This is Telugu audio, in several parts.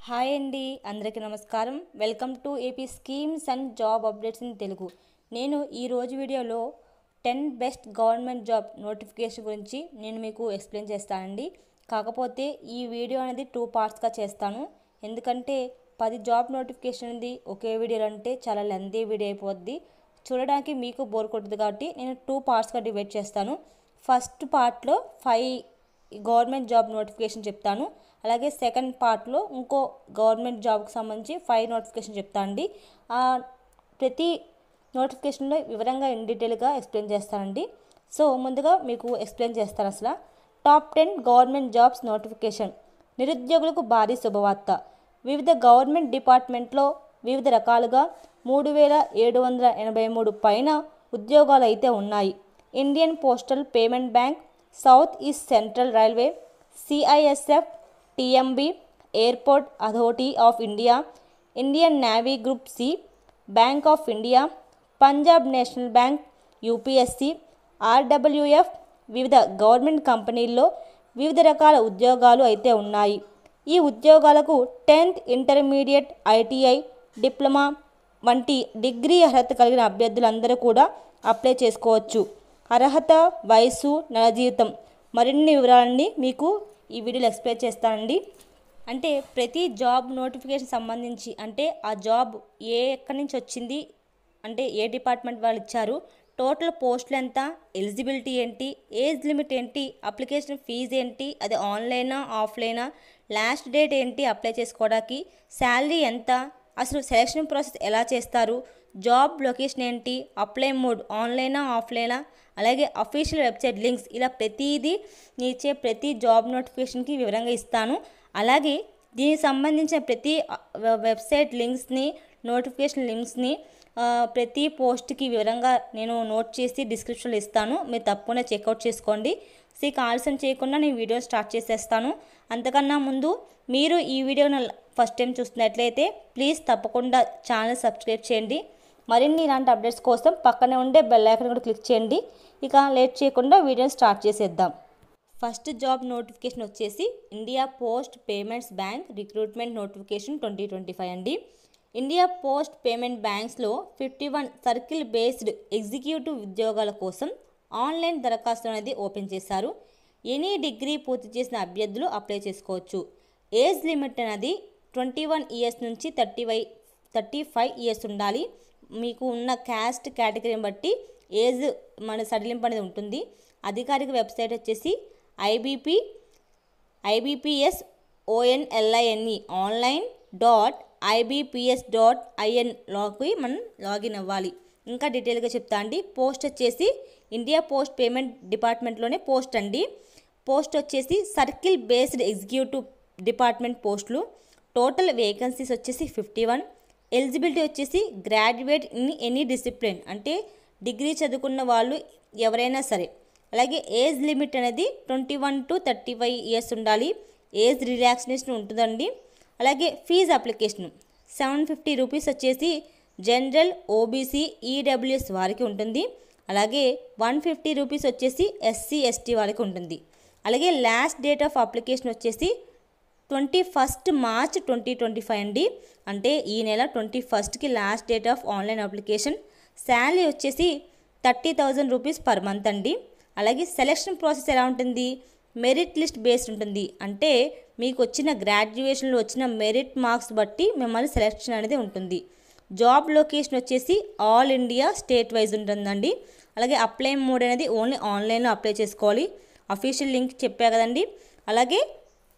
హాయ్ అండి, అందరికీ నమస్కారం. Welcome to AP schemes and job updates in Telugu. నేను ఈరోజు వీడియోలో 10 బెస్ట్ గవర్నమెంట్ జాబ్ నోటిఫికేషన్ గురించి నేను మీకు ఎక్స్ప్లెయిన్ చేస్తానండి. కాకపోతే ఈ వీడియో అనేది 2 పార్ట్స్గా చేస్తాను. ఎందుకంటే 10 జాబ్ నోటిఫికేషన్ అనేది ఒకే వీడియోలో అంటే చాలా లెంతీ వీడియో అయిపోద్ది. చూడడానికి మీకు బోర్ కొడుతుంది కాబట్టి నేను 2 పార్ట్స్గా డివైడ్ చేస్తాను. ఫస్ట్ పార్ట్లో 5 గవర్నమెంట్ జాబ్ నోటిఫికేషన్ చెప్తాను. అలాగే సెకండ్ పార్ట్లో ఇంకో గవర్నమెంట్ జాబ్కి సంబంధించి 5 నోటిఫికేషన్ చెప్తాను అండి. ప్రతి నోటిఫికేషన్లో వివరంగా ఇన్ డీటెయిల్గా ఎక్స్ప్లెయిన్ చేస్తానండి. సో ముందుగా మీకు ఎక్స్ప్లెయిన్ చేస్తాను. అసలు టాప్ 10 గవర్నమెంట్ జాబ్స్ నోటిఫికేషన్. నిరుద్యోగులకు భారీ శుభవార్త. వివిధ గవర్నమెంట్ డిపార్ట్మెంట్లో వివిధ రకాలుగా 3783 పైన ఉద్యోగాలు అయితే ఉన్నాయి. Indian postal payment bank, south east central railway, CISF, TMB, airport authority of India, Indian navy group C, bank of India, Punjab national bank, UPSC, RWF, వివిధ గవర్నమెంట్ కంపెనీల్లో వివిధ రకాల ఉద్యోగాలు అయితే ఉన్నాయి. ఈ ఉద్యోగాలకు 10th ఇంటర్మీడియట్, ITI, డిప్లొమా వంటి డిగ్రీ అర్హత కలిగిన అభ్యర్థులందరూ కూడా అప్లై చేసుకోవచ్చు. అర్హత, వయసు, నెల జీతం మరిన్ని వివరాలన్నీ మీకు ఈ వీడియోలో ఎక్స్ప్లెయిన్ చేస్తానండి. అంటే ప్రతి జాబ్ నోటిఫికేషన్ సంబంధించి అంటే ఆ జాబ్ ఎక్కడి నుంచి వచ్చింది, అంటే ఏ డిపార్ట్మెంట్ వాళ్ళు ఇచ్చారు, టోటల్ పోస్టులు ఎంత, ఎలిజిబిలిటీ ఏంటి, ఏజ్ లిమిట్ ఏంటి, అప్లికేషన్ ఫీజు ఏంటి, అది ఆన్లైనా ఆఫ్లైనా, లాస్ట్ డేట్ ఏంటి అప్లై చేసుకోవడానికి, శాలరీ ఎంత, అసలు సెలక్షన్ ప్రాసెస్ ఎలా చేస్తారు, జాబ్ లొకేషన్ ఏంటి, అప్లై మోడ్ ఆన్లైనా ఆఫ్లైనా, అలాగే అఫీషియల్ వెబ్సైట్ లింక్స్, ఇలా ప్రతిదీ ఇచ్చే ప్రతి జాబ్ నోటిఫికేషన్కి వివరంగా ఇస్తాను. అలాగే దీనికి సంబంధించిన ప్రతి వెబ్సైట్ లింక్స్ని, నోటిఫికేషన్ లింక్స్ని ప్రతి పోస్ట్కి వివరంగా నేను నోట్ చేసి డిస్క్రిప్షన్లో ఇస్తాను. మీరు తప్పకుండా చెక్అవుట్ చేసుకోండి. సో ఇక ఆలస్యం చేయకుండా నేను వీడియో స్టార్ట్ చేసేస్తాను. అంతకన్నా ముందు మీరు ఈ వీడియోను ఫస్ట్ టైం చూస్తున్నట్లయితే ప్లీజ్ తప్పకుండా ఛానల్ సబ్స్క్రైబ్ చేయండి. మరిన్ని ఇలాంటి అప్డేట్స్ కోసం పక్కనే ఉండే బెల్ ఐకాన్ కూడా క్లిక్ చేయండి. ఇక లేట్ చేయకుండా వీడియోని స్టార్ట్ చేసేద్దాం. ఫస్ట్ జాబ్ నోటిఫికేషన్ వచ్చేసి India post payments bank recruitment notification 2025 అండి. ఇండియా పోస్ట్ పేమెంట్ బ్యాంక్స్లో 51 సర్కిల్ బేస్డ్ ఎగ్జిక్యూటివ్ ఉద్యోగాల కోసం ఆన్లైన్ దరఖాస్తు అనేది ఓపెన్ చేశారు. ఎనీ డిగ్రీ పూర్తి చేసిన అభ్యర్థులు అప్లై చేసుకోవచ్చు. ఏజ్ లిమిట్ అనేది 21 ఇయర్స్ నుంచి 35 ఇయర్స్ ఉండాలి. మీకు ఉన్న క్యాస్ట్ కేటగిరీని బట్టి ఏజ్ మన సడలింపు అనేది ఉంటుంది. అధికారిక వెబ్సైట్ వచ్చేసి IBPS-ONLINE online.ibps.in లోకి మనం లాగిన్ అవ్వాలి. ఇంకా డీటెయిల్గా చెప్తా అండి. పోస్ట్ వచ్చేసి ఇండియా పోస్ట్ పేమెంట్ డిపార్ట్మెంట్లోనే పోస్ట్ అండి. పోస్ట్ వచ్చేసి సర్కిల్ బేస్డ్ ఎగ్జిక్యూటివ్ డిపార్ట్మెంట్ పోస్టులు. టోటల్ వేకెన్సీస్ వచ్చేసి 51. ఎలిజిబిలిటీ వచ్చేసి గ్రాడ్యుయేట్ ఇన్ ఎనీ డిసిప్లిన్, అంటే డిగ్రీ చదువుకున్న వాళ్ళు ఎవరైనా సరే. అలాగే ఏజ్ లిమిట్ అనేది 21 to 35 ఇయర్స్ ఉండాలి. ఏజ్ రిలాక్సేషన్ ఉంటుందండి. అలాగే ఫీజు అప్లికేషన్ 750 రూపీస్ వచ్చేసి జనరల్, OBC, EWS వారికి ఉంటుంది. అలాగే 150 రూపీస్ వచ్చేసి SC, ST వారికి ఉంటుంది. అలాగే లాస్ట్ డేట్ ఆఫ్ అప్లికేషన్ వచ్చేసి 21 మార్చ్ 2025 అండి. అంటే ఈ నెల 21కి last date of online application. Salary వచ్చేసి 30,000 రూపీస్ పర్ మంత్ అండి. అలాగే సెలక్షన్ ప్రాసెస్ ఎలా ఉంటుంది, మెరిట్ లిస్ట్ బేస్డ్ ఉంటుంది. అంటే మీకు వచ్చిన గ్రాడ్యుయేషన్లో వచ్చిన మెరిట్ మార్క్స్ బట్టి మిమ్మల్ని సెలక్షన్ అనేది ఉంటుంది. జాబ్ లొకేషన్ వచ్చేసి ఆల్ ఇండియా స్టేట్ వైజ్ ఉంటుందండి. అలాగే అప్లై మోడ్ అనేది ఓన్లీ ఆన్లైన్లో అప్లై చేసుకోవాలి. అఫీషియల్ లింక్ చెప్పా కదండి. అలాగే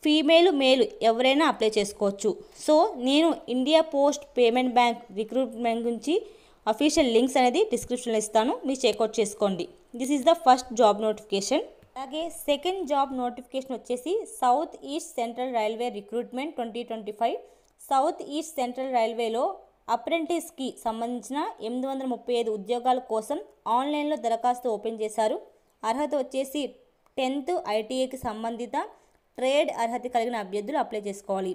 ఫీమేల్, మేల్ ఎవరైనా అప్లై చేసుకోవచ్చు. సో నేను India post payment bank recruitment గురించి అఫీషియల్ లింక్స్ అనేది డిస్క్రిప్షన్లో ఇస్తాను, మీరు చెక్అవుట్ చేసుకోండి. This is the first job notification. అలాగే సెకండ్ జాబ్ నోటిఫికేషన్ వచ్చేసి south east central railway recruitment 2025. South east central రైల్వేలో అప్రెంటిస్కి సంబంధించిన 835 ఉద్యోగాల కోసం ఆన్లైన్లో దరఖాస్తు ఓపెన్ చేశారు. అర్హత వచ్చేసి 10th ITIకి సంబంధిత ట్రేడ్ అర్హత కలిగిన అభ్యర్థులు అప్లై చేసుకోవాలి.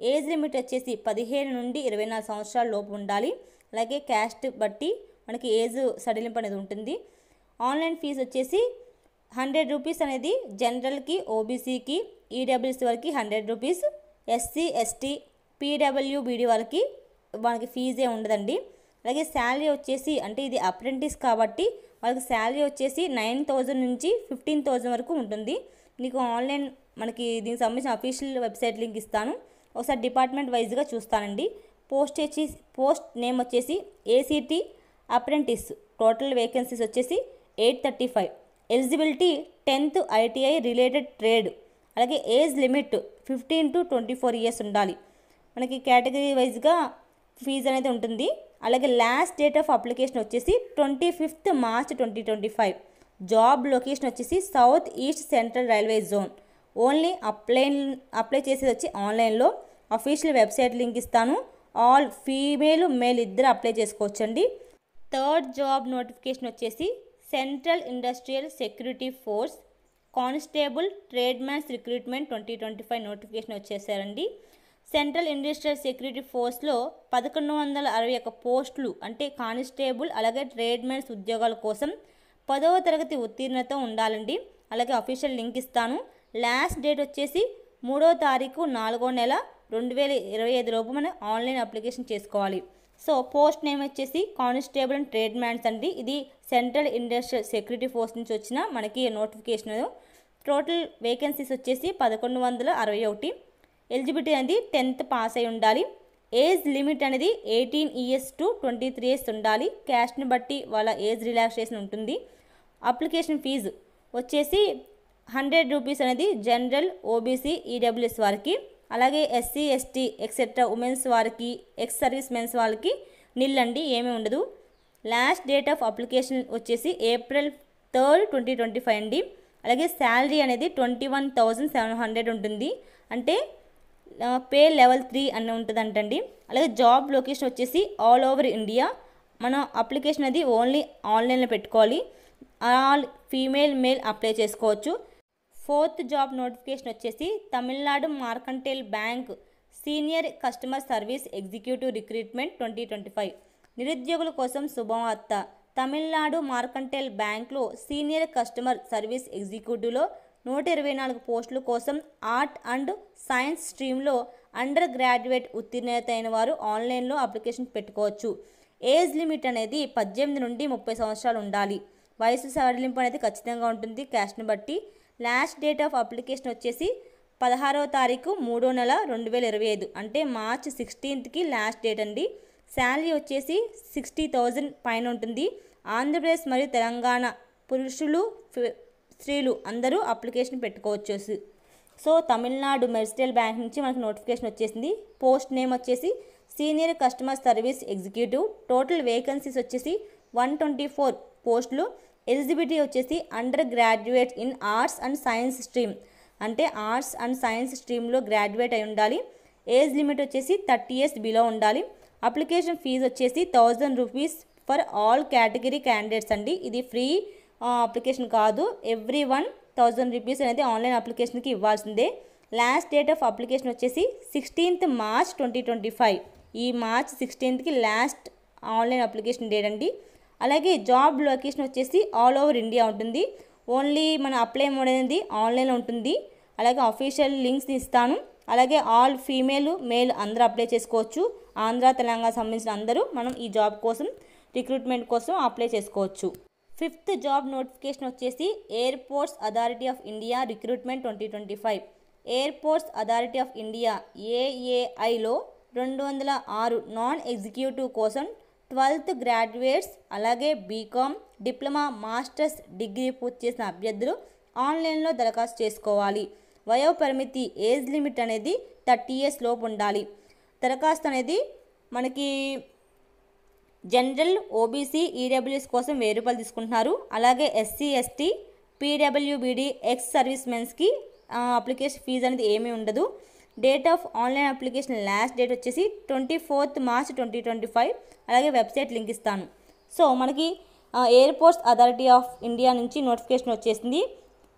ఏజ్ లిమిట్ వచ్చేసి 15 నుండి 24 సంవత్సరాల లోపు ఉండాలి. అలాగే క్యాస్ట్ బట్టి మనకి ఏజ్ సడలింపు అనేది ఉంటుంది. ఆన్లైన్ ఫీజు వచ్చేసి 100 రూపీస్ అనేది జనరల్కి, OBCకి, EWS వరకు 100 రూపీస్, SC, ST, పీడబ్ల్యూబీడీ వాళ్ళకి మనకి ఫీజే ఉండదండి. అలాగే శాలరీ వచ్చేసి అంటే ఇది అప్రెంటిస్ కాబట్టి వాళ్ళకి శాలరీ వచ్చేసి 9,000 నుంచి 15,000 వరకు ఉంటుంది. మీకు ఆన్లైన్ మనకి దీనికి సంబంధించిన అఫీషియల్ వెబ్సైట్ లింక్ ఇస్తాను, ఒకసారి డిపార్ట్మెంట్ వైజ్గా చూస్తానండి. పోస్ట్ నేమ్ వచ్చేసి ఏసీటీ అప్రెంటిస్, టోటల్ వేకెన్సీస్ వచ్చేసి 835. Eligibility 10th ITI related trade. అలాగే ఏజ్ లిమిట్ 15 to 24 ఇయర్స్ ఉండాలి. మనకి కేటగిరీ వైజ్గా ఫీజు అనేది ఉంటుంది. అలాగే లాస్ట్ డేట్ ఆఫ్ అప్లికేషన్ వచ్చేసి 25th March 2025. జాబ్ లొకేషన్ వచ్చేసి south east central railway zone. Only apply చేసేది వచ్చి ఆన్లైన్లో. అఫీషియల్ వెబ్సైట్ లింక్ ఇస్తాను. ఆల్ ఫీమేల్ మేల్ ఇద్దరు అప్లై చేసుకోవచ్చండి. థర్డ్ జాబ్ నోటిఫికేషన్ వచ్చేసి central industrial security force constable tradesmen recruitment 2025 notification వచ్చేసారండి. సెంట్రల్ ఇండస్ట్రియల్ సెక్యూరిటీ ఫోర్స్లో 1161 పోస్టులు అంటే కానిస్టేబుల్ అలాగే ట్రేడ్మెన్స్ ఉద్యోగాల కోసం 10వ తరగతి ఉత్తీర్ణత ఉండాలండి. అలాగే అఫీషియల్ లింక్ ఇస్తాను. లాస్ట్ డేట్ వచ్చేసి 3వ తారీఖు 4వ నెల 2025 లోపు మనం ఆన్లైన్ అప్లికేషన్ చేసుకోవాలి. సో పోస్ట్ నేమ్ వచ్చేసి కానిస్టేబుల్ అండ్ ట్రేడ్మ్యాన్స్ అండి. ఇది సెంట్రల్ ఇండస్ట్రియల్ సెక్యూరిటీ ఫోర్స్ నుంచి వచ్చిన మనకి నోటిఫికేషన్. టోటల్ వేకెన్సీస్ వచ్చేసి 1161. ఎలిజిబిలిటీ అనేది 10th పాస్ అయి ఉండాలి. ఏజ్ లిమిట్ అనేది 18 years to 23 years ఉండాలి. క్యాస్ట్ని బట్టి వాళ్ళ ఏజ్ రిలాక్సేషన్ ఉంటుంది. అప్లికేషన్ ఫీజు వచ్చేసి 100 రూపీస్ అనేది జనరల్, ఓబీసీ, ఈడబ్ల్యూఎస్ వారికి, అలాగే ఎస్సీ, ఎస్టీ ఎక్సెట్రా ఉమెన్స్ వారికి, ఎక్స్ సర్వీస్ మెన్స్ వాళ్ళకి నిల్లండి, ఏమీ ఉండదు. లాస్ట్ డేట్ ఆఫ్ అప్లికేషన్ వచ్చేసి April 3rd 2025 అండి. అలాగే శాలరీ అనేది 21,700 ఉంటుంది, అంటే పే లెవెల్ 3 అని ఉంటుందంటండి. అలాగే జాబ్ లొకేషన్ వచ్చేసి ఆల్ ఓవర్ ఇండియా. మనం అప్లికేషన్ అది ఓన్లీ ఆన్లైన్లో పెట్టుకోవాలి. ఆల్ ఫీమేల్ మేల్ అప్లై చేసుకోవచ్చు. ఫోర్త్ జాబ్ నోటిఫికేషన్ వచ్చేసి Tamilnadu mercantile bank senior customer service executive recruitment 2025. నిరుద్యోగుల కోసం శుభవార్త. తమిళనాడు మార్కంటైల్ బ్యాంక్లో సీనియర్ కస్టమర్ సర్వీస్ ఎగ్జిక్యూటివ్లో 124 పోస్టుల కోసం ఆర్ట్ అండ్ సైన్స్ స్ట్రీమ్లో అండర్ గ్రాడ్యుయేట్ ఉత్తీర్ణత అయిన వారు ఆన్లైన్లో అప్లికేషన్ పెట్టుకోవచ్చు. ఏజ్ లిమిట్ అనేది 18 నుండి 30 సంవత్సరాలు ఉండాలి. వయసు సడలింపు అనేది ఖచ్చితంగా ఉంటుంది క్యాస్ట్ని బట్టి. లాస్ట్ డేట్ ఆఫ్ అప్లికేషన్ వచ్చేసి 16వ తారీఖు 3వ నెల 2025, అంటే March 16th లాస్ట్ డేట్ అండి. శాలరీ వచ్చేసి 60,000 పైన ఉంటుంది. ఆంధ్రప్రదేశ్ మరియు తెలంగాణ పురుషులు స్త్రీలు అందరూ అప్లికేషన్ పెట్టుకోవచ్చు. సో తమిళనాడు మెర్స్టైల్ బ్యాంక్ నుంచి మనకు నోటిఫికేషన్ వచ్చేసింది. పోస్ట్ నేమ్ వచ్చేసి senior customer service executive. Total vacancies వచ్చేసి 124 పోస్టులు. ఎలిజిబిలిటీ వచ్చేసి under graduate in arts and science stream, అంటే ఆర్ట్స్ అండ్ సైన్స్ స్ట్రీమ్లో గ్రాడ్యుయేట్ అయి ఉండాలి. ఏజ్ లిమిట్ వచ్చేసి 30 years బిలో ఉండాలి. అప్లికేషన్ ఫీజు వచ్చేసి 1000 rupees for all category candidates అండి. ఇది ఫ్రీ అప్లికేషన్ కాదు, ఎవ్రీ 1000 రూపీస్ అనేది ఆన్లైన్ అప్లికేషన్కి ఇవ్వాల్సిందే. లాస్ట్ డేట్ ఆఫ్ అప్లికేషన్ వచ్చేసి 16th March 2025. ఈ March 16th last online application date అండి. అలాగే జాబ్ లొకేషన్ వచ్చేసి ఆల్ ఓవర్ ఇండియా ఉంటుంది. ఓన్లీ మన అప్లై మోడ్ అనేది ఆన్లైన్లో ఉంటుంది. అలాగే అఫీషియల్ లింక్స్ ఇస్తాను. అలాగే ఆల్ ఫీమేల్ మేల్ అందరూ అప్లై చేసుకోవచ్చు. ఆంధ్ర తెలంగాణ సంబంధించిన అందరూ మనం ఈ జాబ్ కోసం రిక్రూట్మెంట్ కోసం అప్లై చేసుకోవచ్చు. ఫిఫ్త్ జాబ్ నోటిఫికేషన్ వచ్చేసి airports authority of India recruitment 2025. Airports authority of India AAIలో 206 నాన్ ఎగ్జిక్యూటివ్ కోసం 12th గ్రాడ్యుయేట్స్ అలాగే బీకామ్, డిప్లొమా, మాస్టర్స్ డిగ్రీ పూర్తి చేసిన అభ్యర్థులు ఆన్లైన్లో దరఖాస్తు చేసుకోవాలి. వయో పరిమితి ఏజ్ లిమిట్ అనేది 30 years లోపు ఉండాలి. దరఖాస్తు అనేది మనకి జనరల్, ఓబీసీ, ఈడబ్ల్యూఎస్ కోసం 1000 రూపాయలు తీసుకుంటున్నారు. అలాగే SC, ST, PWBD, ex service మెన్స్కి అప్లికేషన్ ఫీజు అనేది ఏమీ ఉండదు. Date of online application last date వచ్చేసి 24th March 2025. అలాగే వెబ్సైట్ లింక్ ఇస్తాను. సో మనకి ఎయిర్పోర్ట్స్ అథారిటీ ఆఫ్ ఇండియా నుంచి నోటిఫికేషన్ వచ్చేసింది.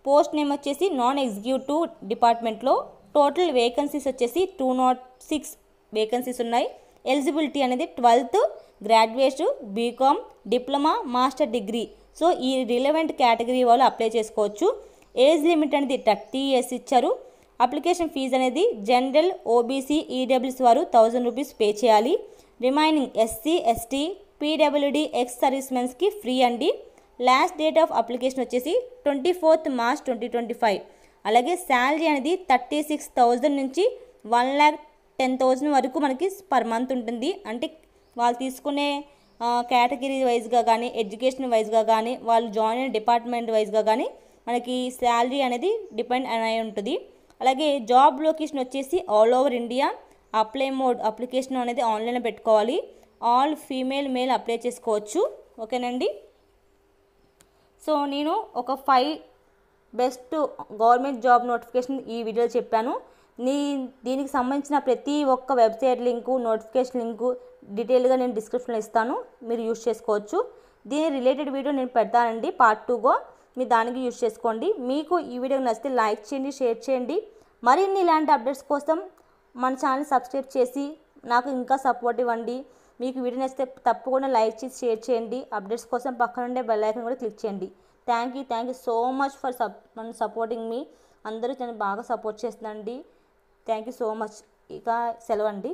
పోస్ట్ నేమ్ వచ్చేసి నాన్ ఎగ్జిక్యూటివ్ డిపార్ట్మెంట్లో. టోటల్ వేకెన్సీస్ వచ్చేసి 206 వేకెన్సీస్ ఉన్నాయి. ఎలిజిబిలిటీ అనేది 12th graduate, B Com, diploma, master degree. So ఈ రిలవెంట్ కేటగిరీ వాళ్ళు అప్లై చేసుకోవచ్చు. ఏజ్ లిమిట్ అనేది 30 years ఇచ్చారు. అప్లికేషన్ ఫీజు అనేది జనరల్, ఓబీసీ, ఈడబ్ల్యూఎస్ వారు 1000 రూపీస్ పే చేయాలి. Remaining SC, ST, PWD, ex సర్వీస్మెన్స్కి ఫ్రీ అండి. లాస్ట్ డేట్ ఆఫ్ అప్లికేషన్ వచ్చేసి 24th March 2025. అలాగే శాలరీ అనేది 36,000 నుంచి 1,10,000 వరకు మనకి పర్ మంత్ ఉంటుంది. అంటే వాళ్ళు తీసుకునే కేటగిరీ వైజ్గా కానీ, ఎడ్యుకేషన్ వైజ్గా కానీ, వాళ్ళు జాయిన్ అయిన డిపార్ట్మెంట్ వైజ్గా కానీ మనకి శాలరీ అనేది డిపెండ్ అయి ఉంటుంది. అలాగే జాబ్ లొకేషన్ వచ్చేసి all over India. Apply mode application అనేది ఆన్లైన్లో పెట్టుకోవాలి. ఆల్ ఫీమేల్, మేల్ అప్లై చేసుకోవచ్చు. ఓకేనండి. సో నేను ఒక 5 బెస్ట్ గవర్నమెంట్ జాబ్ నోటిఫికేషన్ ఈ వీడియోలో చెప్పాను. దీనికి సంబంధించిన ప్రతి ఒక్క వెబ్సైట్ లింకు, నోటిఫికేషన్ లింకు డీటెయిల్గా నేను డిస్క్రిప్షన్లో ఇస్తాను, మీరు యూజ్ చేసుకోవచ్చు. దీని రిలేటెడ్ వీడియో నేను పెడతానండి పార్ట్ 2గా, మీరు దానికి యూజ్ చేసుకోండి. మీకు ఈ వీడియో నచ్చితే లైక్ చేయండి, షేర్ చేయండి. మరిన్ని ఇలాంటి అప్డేట్స్ కోసం మన ఛానల్ సబ్స్క్రైబ్ చేసి నాకు ఇంకా సపోర్ట్ ఇవ్వండి. మీకు వీడియో నచ్చితే తప్పకుండా లైక్ చేసి షేర్ చేయండి. అప్డేట్స్ కోసం పక్కన ఉండే బెల్ ఐకాన్ కూడా క్లిక్ చేయండి. Thank you so much for supporting మీ. అందరూ చాలా బాగా సపోర్ట్ చేస్తున్నాండి. Thank you so much. ఇక సెలవు అండి.